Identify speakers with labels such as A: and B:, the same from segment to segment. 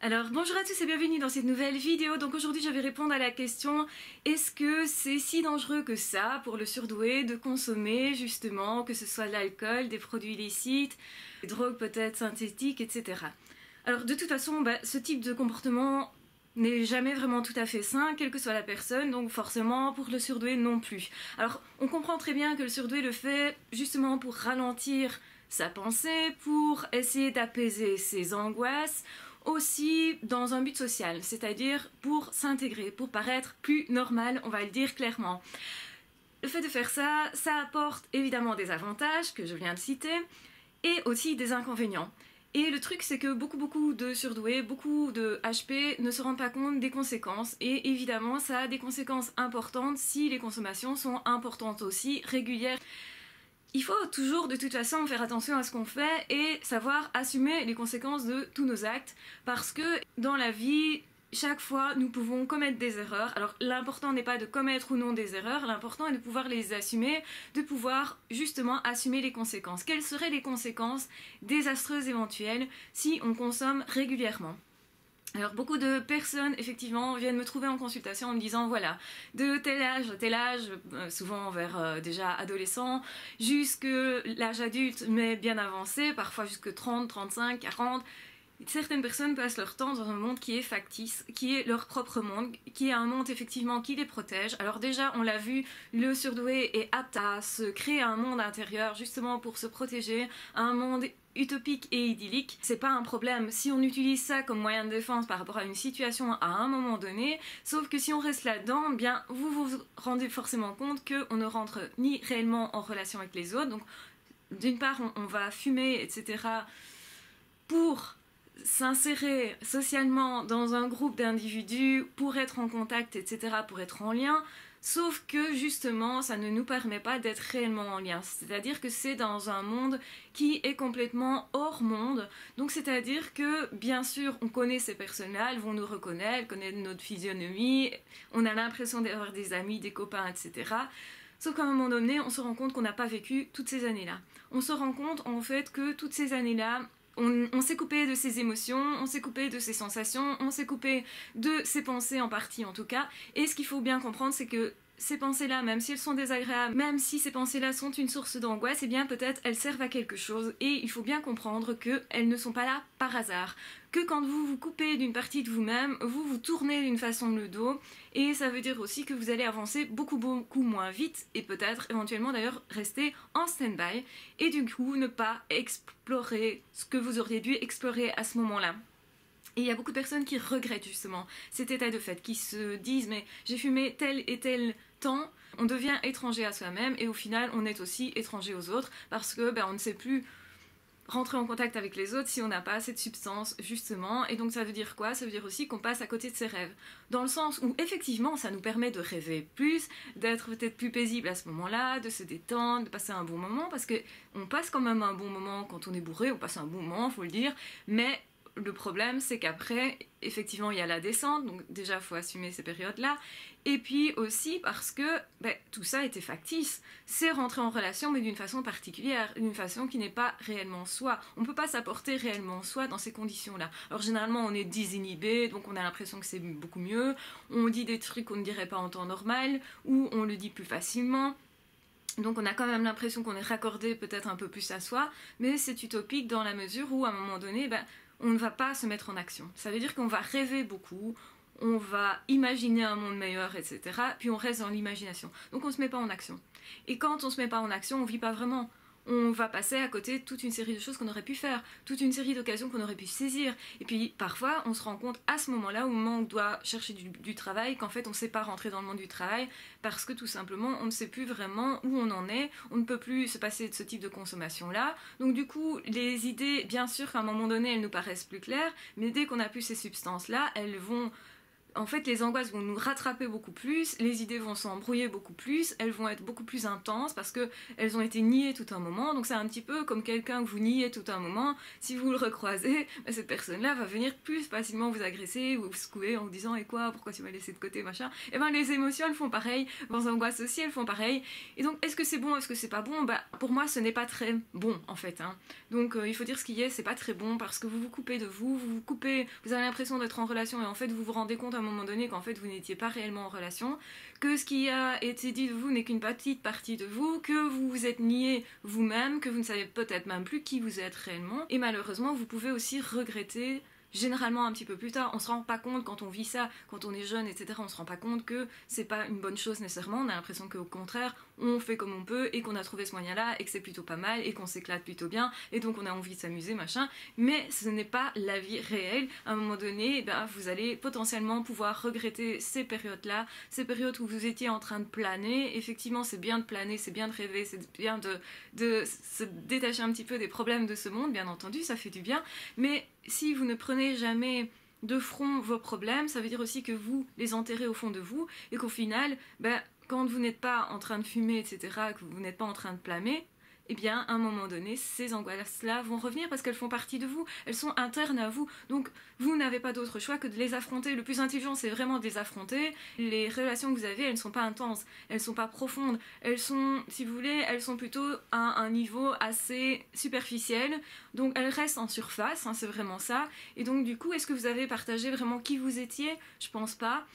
A: Alors bonjour à tous et bienvenue dans cette nouvelle vidéo. Donc aujourd'hui je vais répondre à la question: est-ce que c'est si dangereux que ça pour le surdoué de consommer justement, que ce soit de l'alcool, des produits illicites, des drogues peut-être synthétiques, etc. Alors de toute façon, ce type de comportement n'est jamais vraiment tout à fait sain, quelle que soit la personne, donc forcément pour le surdoué non plus. Alors on comprend très bien que le surdoué le fait justement pour ralentir sa pensée, pour essayer d'apaiser ses angoisses, aussi dans un but social, c'est-à-dire pour s'intégrer, pour paraître plus normal, on va le dire clairement. Le fait de faire ça, ça apporte évidemment des avantages que je viens de citer, et aussi des inconvénients. Et le truc, c'est que beaucoup de surdoués, beaucoup de HP ne se rendent pas compte des conséquences. Et évidemment, ça a des conséquences importantes si les consommations sont importantes aussi, régulières. Il faut toujours de toute façon faire attention à ce qu'on fait et savoir assumer les conséquences de tous nos actes, parce que dans la vie, chaque fois nous pouvons commettre des erreurs. Alors l'important n'est pas de commettre ou non des erreurs, l'important est de pouvoir les assumer, de pouvoir justement assumer les conséquences. Quelles seraient les conséquences désastreuses éventuelles si on consomme régulièrement ? Alors beaucoup de personnes effectivement viennent me trouver en consultation en me disant voilà, de tel âge, souvent vers déjà adolescent, jusque l'âge adulte mais bien avancé, parfois jusque 30, 35, 40, certaines personnes passent leur temps dans un monde qui est factice, qui est leur propre monde, qui est un monde effectivement qui les protège. Alors déjà on l'a vu, le surdoué est apte à se créer un monde intérieur justement pour se protéger, un monde utopique et idyllique. C'est pas un problème si on utilise ça comme moyen de défense par rapport à une situation à un moment donné, sauf que si on reste là-dedans, bien vous vous rendez forcément compte qu'on ne rentre ni réellement en relation avec les autres. Donc d'une part on va fumer, etc. pour s'insérer socialement dans un groupe d'individus, pour être en contact, etc., pour être en lien, sauf que justement ça ne nous permet pas d'être réellement en lien, c'est-à-dire que c'est dans un monde qui est complètement hors monde, donc c'est-à-dire que bien sûr on connaît ces personnes-là, elles vont nous reconnaître, elles connaissent notre physionomie, on a l'impression d'avoir des amis, des copains, etc., sauf qu'à un moment donné on se rend compte qu'on n'a pas vécu toutes ces années-là. On se rend compte en fait que toutes ces années-là, on s'est coupé de ses émotions, on s'est coupé de ses sensations, on s'est coupé de ses pensées en partie en tout cas. Et ce qu'il faut bien comprendre, c'est que ces pensées-là, même si elles sont désagréables, même si ces pensées-là sont une source d'angoisse, eh bien peut-être elles servent à quelque chose. Et il faut bien comprendre qu'elles ne sont pas là par hasard. Que quand vous vous coupez d'une partie de vous-même, vous vous tournez d'une façon le dos, et ça veut dire aussi que vous allez avancer beaucoup moins vite, et peut-être éventuellement d'ailleurs rester en stand-by, et du coup ne pas explorer ce que vous auriez dû explorer à ce moment-là. Et il y a beaucoup de personnes qui regrettent justement cet état de fait, qui se disent mais j'ai fumé tel et tel temps, on devient étranger à soi-même et au final on est aussi étranger aux autres parce que on ne sait plus rentrer en contact avec les autres si on n'a pas cette substance justement. Et donc ça veut dire quoi? Ça veut dire aussi qu'on passe à côté de ses rêves, dans le sens où effectivement ça nous permet de rêver plus, d'être peut-être plus paisible à ce moment-là, de se détendre, de passer un bon moment, parce que on passe quand même un bon moment quand on est bourré, on passe un bon moment, faut le dire, mais le problème, c'est qu'après, effectivement, il y a la descente, donc déjà, il faut assumer ces périodes-là. Et puis aussi parce que tout ça était factice. C'est rentrer en relation, mais d'une façon particulière, d'une façon qui n'est pas réellement soi. On ne peut pas s'apporter réellement soi dans ces conditions-là. Alors généralement, on est désinhibé, donc on a l'impression que c'est beaucoup mieux. On dit des trucs qu'on ne dirait pas en temps normal, ou on le dit plus facilement. Donc on a quand même l'impression qu'on est raccordé peut-être un peu plus à soi, mais c'est utopique dans la mesure où à un moment donné, on ne va pas se mettre en action. Ça veut dire qu'on va rêver beaucoup, on va imaginer un monde meilleur, etc. Puis on reste dans l'imagination. Donc on ne se met pas en action. Et quand on ne se met pas en action, on ne vit pas vraiment. On va passer à côté de toute une série de choses qu'on aurait pu faire, toute une série d'occasions qu'on aurait pu saisir. Et puis parfois, on se rend compte à ce moment-là, au moment où on doit chercher du travail, qu'en fait on ne sait pas rentrer dans le monde du travail parce que tout simplement, on ne sait plus vraiment où on en est, on ne peut plus se passer de ce type de consommation-là. Donc du coup, les idées, bien sûr qu'à un moment donné, elles nous paraissent plus claires, mais dès qu'on a plus ces substances-là, elles vont en fait, les angoisses vont nous rattraper beaucoup plus, les idées vont s'embrouiller beaucoup plus, elles vont être beaucoup plus intenses parce qu'elles ont été niées tout un moment. Donc c'est un petit peu comme quelqu'un que vous niez tout un moment. Si vous le recroisez, cette personne-là va venir plus facilement vous agresser ou vous secouer en vous disant « Et quoi, pourquoi tu m'as laissé de côté, machin ?» Et ben les émotions, elles font pareil, vos angoisses aussi, elles font pareil. Et donc, est-ce que c'est bon, est-ce que c'est pas bon? Pour moi, ce n'est pas très bon, en fait. Donc il faut dire ce qu'il y a, c'est pas très bon parce que vous vous coupez de vous, vous vous coupez, vous avez l'impression d'être en relation et en fait vous vous rendez compte à un moment donné qu'en fait vous n'étiez pas réellement en relation, que ce qui a été dit de vous n'est qu'une petite partie de vous, que vous vous êtes nié vous-même, que vous ne savez peut-être même plus qui vous êtes réellement, et malheureusement vous pouvez aussi regretter généralement un petit peu plus tard. On se rend pas compte quand on vit ça, quand on est jeune, etc. On se rend pas compte que c'est pas une bonne chose nécessairement. On a l'impression qu'au contraire, on fait comme on peut et qu'on a trouvé ce moyen-là et que c'est plutôt pas mal et qu'on s'éclate plutôt bien et donc on a envie de s'amuser, machin. Mais ce n'est pas la vie réelle. À un moment donné, vous allez potentiellement pouvoir regretter ces périodes-là, ces périodes où vous étiez en train de planer. Effectivement, c'est bien de planer, c'est bien de rêver, c'est bien de se détacher un petit peu des problèmes de ce monde, bien entendu, ça fait du bien. Mais si vous ne prenez jamais de front vos problèmes, ça veut dire aussi que vous les enterrez au fond de vous et qu'au final, quand vous n'êtes pas en train de fumer, etc., que vous n'êtes pas en train de planer, eh bien, à un moment donné, ces angoisses-là vont revenir parce qu'elles font partie de vous, elles sont internes à vous. Donc, vous n'avez pas d'autre choix que de les affronter. Le plus intelligent, c'est vraiment de les affronter. Les relations que vous avez, elles ne sont pas intenses, elles ne sont pas profondes. Elles sont, si vous voulez, elles sont plutôt à un niveau assez superficiel. Donc, elles restent en surface, c'est vraiment ça. Et donc, du coup, est-ce que vous avez partagé vraiment qui vous étiez? Je pense pas.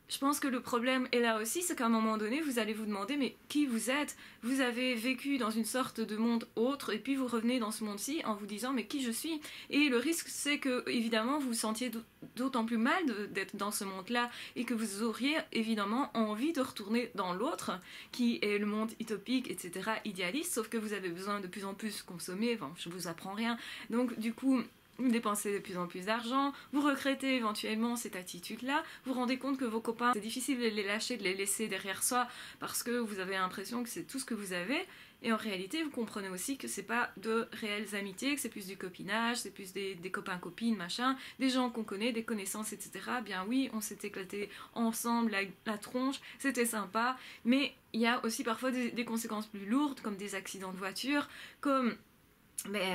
A: Je pense que le problème est là aussi, c'est qu'à un moment donné, vous allez vous demander mais qui vous êtes? Vous avez vécu dans une sorte de monde autre et puis vous revenez dans ce monde-ci en vous disant mais qui je suis? Et le risque c'est que évidemment vous vous sentiez d'autant plus mal d'être dans ce monde-là et que vous auriez évidemment envie de retourner dans l'autre qui est le monde utopique, etc., idéaliste, sauf que vous avez besoin de plus en plus consommer, enfin je vous apprends rien, donc du coup vous dépensez de plus en plus d'argent, vous regrettez éventuellement cette attitude-là, vous vous rendez compte que vos copains, c'est difficile de les lâcher, de les laisser derrière soi parce que vous avez l'impression que c'est tout ce que vous avez, et en réalité vous comprenez aussi que c'est pas de réelles amitiés, que c'est plus du copinage, c'est plus des copains-copines, machin, des gens qu'on connaît, des connaissances, etc. Bien oui, on s'est éclaté ensemble, la tronche, c'était sympa, mais il y a aussi parfois des conséquences plus lourdes, comme des accidents de voiture, comme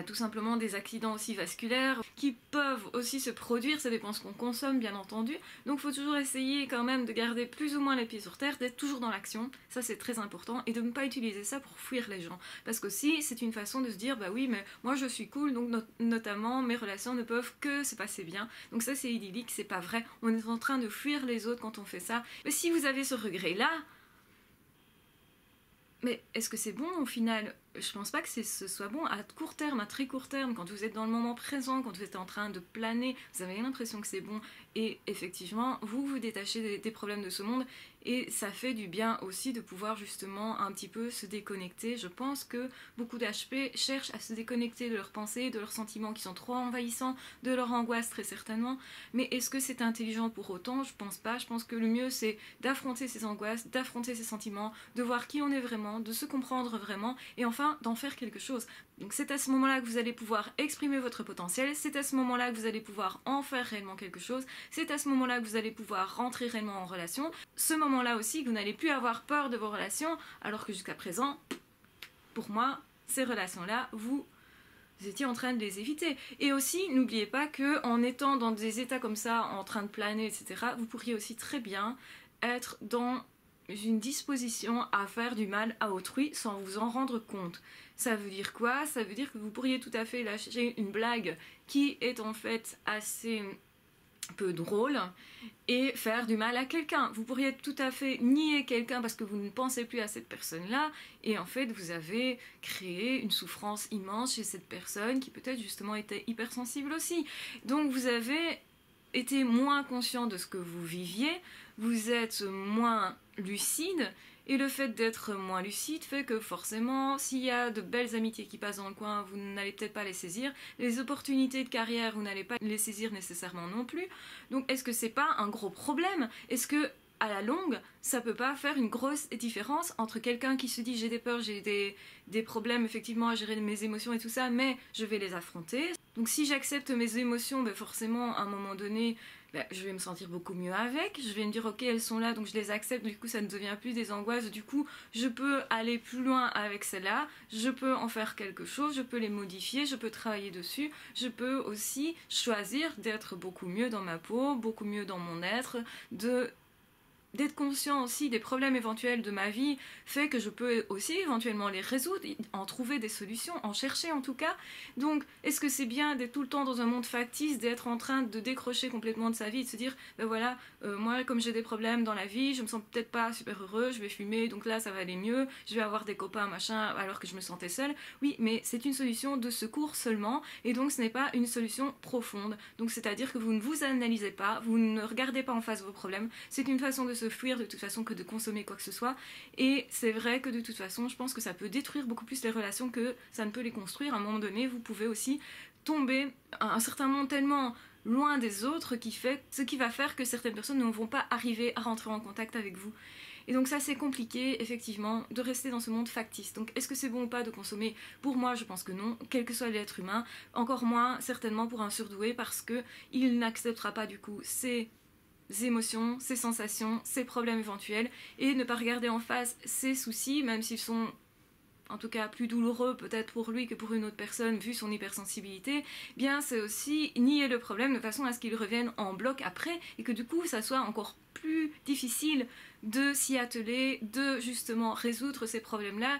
A: tout simplement des accidents aussi vasculaires qui peuvent aussi se produire, ça dépend ce qu'on consomme bien entendu, donc il faut toujours essayer quand même de garder plus ou moins les pieds sur terre, d'être toujours dans l'action, ça c'est très important, et de ne pas utiliser ça pour fuir les gens, parce qu'aussi c'est une façon de se dire bah oui mais moi je suis cool, donc notamment mes relations ne peuvent que se passer bien, donc ça c'est idyllique, c'est pas vrai, on est en train de fuir les autres quand on fait ça, mais si vous avez ce regret là, mais est-ce que c'est bon au final? Je pense pas que ce soit bon à court terme, à très court terme, quand vous êtes dans le moment présent, quand vous êtes en train de planer, vous avez l'impression que c'est bon et effectivement vous vous détachez des problèmes de ce monde et ça fait du bien aussi de pouvoir justement un petit peu se déconnecter. Je pense que beaucoup d'HP cherchent à se déconnecter de leurs pensées, de leurs sentiments qui sont trop envahissants, de leur angoisse très certainement, mais est-ce que c'est intelligent pour autant? Je pense pas, je pense que le mieux c'est d'affronter ces angoisses, d'affronter ces sentiments, de voir qui on est vraiment, de se comprendre vraiment et enfin d'en faire quelque chose. Donc c'est à ce moment-là que vous allez pouvoir exprimer votre potentiel, c'est à ce moment-là que vous allez pouvoir en faire réellement quelque chose, c'est à ce moment-là que vous allez pouvoir rentrer réellement en relation, ce moment-là aussi que vous n'allez plus avoir peur de vos relations, alors que jusqu'à présent, pour moi, ces relations-là, vous étiez en train de les éviter. Et aussi, n'oubliez pas que en étant dans des états comme ça, en train de planer, etc., vous pourriez aussi très bien être dans une disposition à faire du mal à autrui sans vous en rendre compte. Ça veut dire quoi? Ça veut dire que vous pourriez tout à fait lâcher une blague qui est en fait assez peu drôle et faire du mal à quelqu'un. Vous pourriez tout à fait nier quelqu'un parce que vous ne pensez plus à cette personne-là et en fait vous avez créé une souffrance immense chez cette personne qui peut-être justement était hypersensible aussi. Donc vous avez été moins conscient de ce que vous viviez, vous êtes moins lucide et le fait d'être moins lucide fait que forcément s'il y a de belles amitiés qui passent dans le coin, vous n'allez peut-être pas les saisir, les opportunités de carrière vous n'allez pas les saisir nécessairement non plus, donc est-ce que c'est pas un gros problème? Est-ce que à la longue, ça peut pas faire une grosse différence entre quelqu'un qui se dit j'ai des peurs, j'ai des problèmes effectivement à gérer mes émotions et tout ça, mais je vais les affronter. Donc si j'accepte mes émotions, ben forcément à un moment donné, ben, je vais me sentir beaucoup mieux avec, je vais me dire ok elles sont là donc je les accepte, du coup ça ne devient plus des angoisses, du coup je peux aller plus loin avec celles-là, je peux en faire quelque chose, je peux les modifier, je peux travailler dessus, je peux aussi choisir d'être beaucoup mieux dans ma peau, beaucoup mieux dans mon être, d'être conscient aussi des problèmes éventuels de ma vie fait que je peux aussi éventuellement les résoudre, en trouver des solutions, en chercher en tout cas. Donc est-ce que c'est bien d'être tout le temps dans un monde factice, d'être en train de décrocher complètement de sa vie, de se dire ben voilà, moi comme j'ai des problèmes dans la vie, je me sens peut-être pas super heureux, je vais fumer, donc là ça va aller mieux, je vais avoir des copains machin alors que je me sentais seule. Oui, mais c'est une solution de secours seulement, et donc ce n'est pas une solution profonde. Donc c'est-à-dire que vous ne vous analysez pas, vous ne regardez pas en face vos problèmes, c'est une façon de se fuir de toute façon que de consommer quoi que ce soit, et c'est vrai que de toute façon je pense que ça peut détruire beaucoup plus les relations que ça ne peut les construire. À un moment donné vous pouvez aussi tomber à un certain moment tellement loin des autres ce qui va faire que certaines personnes ne vont pas arriver à rentrer en contact avec vous. Et donc ça c'est compliqué effectivement de rester dans ce monde factice. Donc est-ce que c'est bon ou pas de consommer? Pour moi je pense que non, quel que soit l'être humain, encore moins certainement pour un surdoué, parce que il n'acceptera pas du coup ses émotions, ses sensations, ses problèmes éventuels, et ne pas regarder en face ses soucis, même s'ils sont en tout cas plus douloureux peut-être pour lui que pour une autre personne vu son hypersensibilité, bien c'est aussi nier le problème de façon à ce qu'il revienne en bloc après, et que du coup ça soit encore plus difficile de s'y atteler, de justement résoudre ces problèmes-là.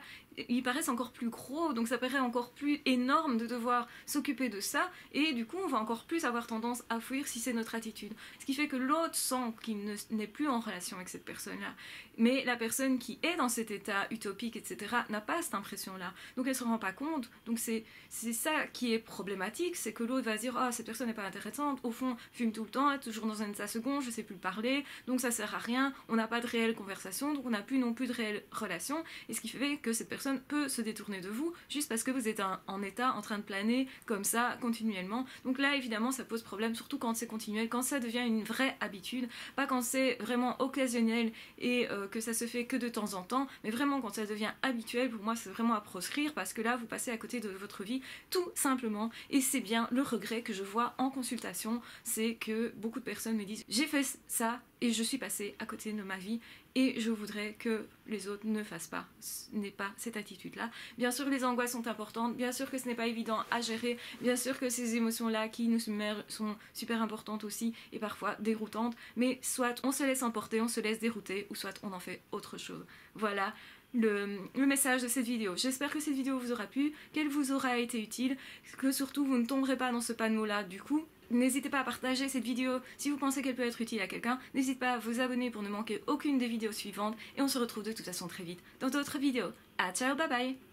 A: Ils paraissent encore plus gros, donc ça paraît encore plus énorme de devoir s'occuper de ça, et du coup on va encore plus avoir tendance à fuir si c'est notre attitude. Ce qui fait que l'autre sent qu'il n'est plus en relation avec cette personne-là, mais la personne qui est dans cet état utopique, etc., n'a pas cette impression-là, donc elle se rend pas compte. Donc c'est ça qui est problématique, c'est que l'autre va se dire « Ah, cette personne n'est pas intéressante, au fond, fume tout le temps, est toujours dans un état second, je sais plus parler, donc ça sert à rien, on n'a pas de réelle conversation, donc on n'a plus non plus de réelle relation », et ce qui fait que cette personne peut se détourner de vous juste parce que vous êtes en état en train de planer comme ça continuellement. Donc là évidemment ça pose problème, surtout quand c'est continuel, quand ça devient une vraie habitude, pas quand c'est vraiment occasionnel et que ça se fait que de temps en temps, mais vraiment quand ça devient habituel, pour moi c'est vraiment à proscrire, parce que là vous passez à côté de votre vie tout simplement. Et c'est bien le regret que je vois en consultation, c'est que beaucoup de personnes me disent j'ai fait ça et je suis passée à côté de ma vie, et je voudrais que les autres ne fassent pas, n'aient pas cette attitude-là. Bien sûr les angoisses sont importantes, bien sûr que ce n'est pas évident à gérer, bien sûr que ces émotions-là qui nous submergent sont super importantes aussi, et parfois déroutantes, mais soit on se laisse emporter, on se laisse dérouter, ou soit on en fait autre chose. Voilà le message de cette vidéo. J'espère que cette vidéo vous aura plu, qu'elle vous aura été utile, que surtout vous ne tomberez pas dans ce panneau-là du coup. N'hésitez pas à partager cette vidéo si vous pensez qu'elle peut être utile à quelqu'un. N'hésitez pas à vous abonner pour ne manquer aucune des vidéos suivantes. Et on se retrouve de toute façon très vite dans d'autres vidéos. À ciao, bye bye!